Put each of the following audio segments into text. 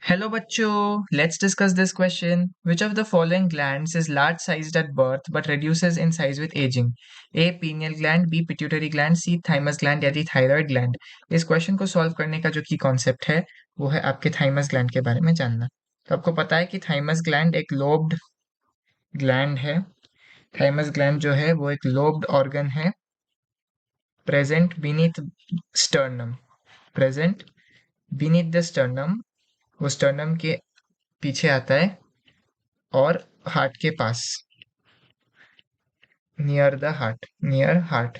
Hello bachcho, let's discuss this question. Which of the following glands is large sized at birth but reduces in size with aging? A. Pineal gland, B. Pituitary gland, C. thymus gland या D thyroid gland. इस question को solve करने का जो की concept है वो है आपके थाइमस ग्लैंड के बारे में जानना। तो आपको पता है कि थाइमस ग्लैंड एक लोब्ड ग्लैंड है। थाइमस ग्लैंड जो है वो एक लोब्ड ऑर्गन है present beneath sternum. Present beneath the sternum, वो स्टर्नम के पीछे आता है और हार्ट के पास, near the heart, near heart.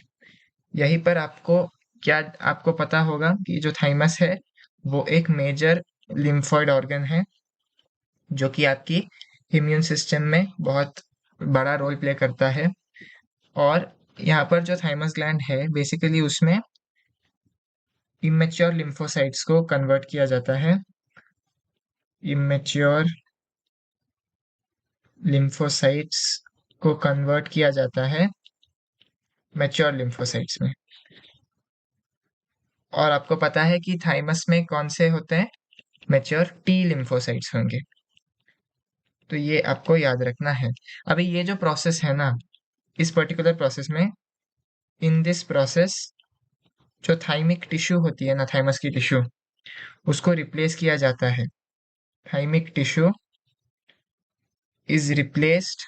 यहीं पर आपको पता होगा कि जो थाइमस है वो एक मेजर लिम्फॉइड ऑर्गन है जो कि आपकी इम्यून सिस्टम में बहुत बड़ा रोल प्ले करता है। और यहाँ पर जो थाइमस ग्लैंड है बेसिकली उसमें इमेच्योर लिम्फोसाइट्स को कन्वर्ट किया जाता है, इमेच्योर लिम्फोसाइट्स को कन्वर्ट किया जाता है मैच्योर लिम्फोसाइट्स में। और आपको पता है कि थाइमस में कौन से होते हैं, मैच्योर टी लिम्फोसाइट्स होंगे। तो ये आपको याद रखना है। अभी ये जो प्रोसेस है ना, इस पर्टिकुलर प्रोसेस में, इन दिस प्रोसेस जो थाइमिक टिश्यू होती है ना, थाइमस की टिश्यू, उसको रिप्लेस किया जाता है। Thymic tissue is replaced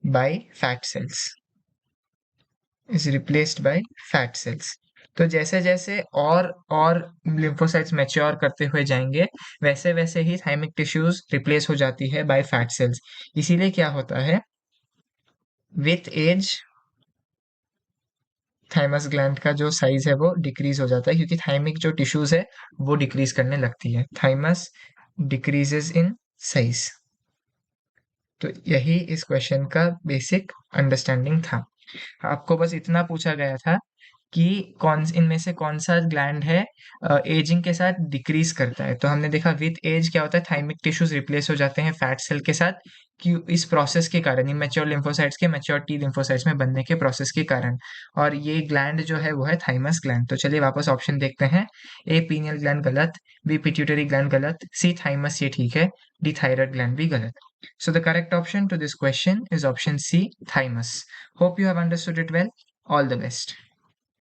by fat cells, is replaced by fat cells. तो जैसे जैसे और लिम्फोसाइट्स मैच्योर करते हुए जाएंगे वैसे वैसे ही थाइमिक टिश्यूज रिप्लेस हो जाती है बाय फैट सेल्स। इसीलिए क्या होता है, विथ एज थाइमस ग्लैंड का जो साइज है वो डिक्रीज हो जाता है क्योंकि थाइमिक जो टिश्यूज है वो डिक्रीज करने लगती है। Thymus decreases in size. तो यही इस क्वेश्चन का बेसिक अंडरस्टैंडिंग था। आपको बस इतना पूछा गया था कि कौन इनमें से कौन सा ग्लैंड है एजिंग के साथ डिक्रीज करता है। तो हमने देखा विथ एज क्या होता है, थाइमिक टिश्यूज रिप्लेस हो जाते हैं फैट सेल के साथ, कि इस प्रोसेस के कारण, इमेच्योर लिम्फोसाइट्स के मैच्योर टी लिम्फोसाइट्स में बनने के प्रोसेस के कारण। और ये ग्लैंड जो है वो है थाइमस ग्लैंड। तो चलिए वापस ऑप्शन देखते हैं। ए पीनियल ग्लैंड गलत, बी पिट्यूटरी ग्लैंड गलत, सी थाइमस ये ठीक है, डी थायराइड ग्लैंड भी गलत। So the correct option to this question is option C, thymus. Hope you have understood it well. All the best.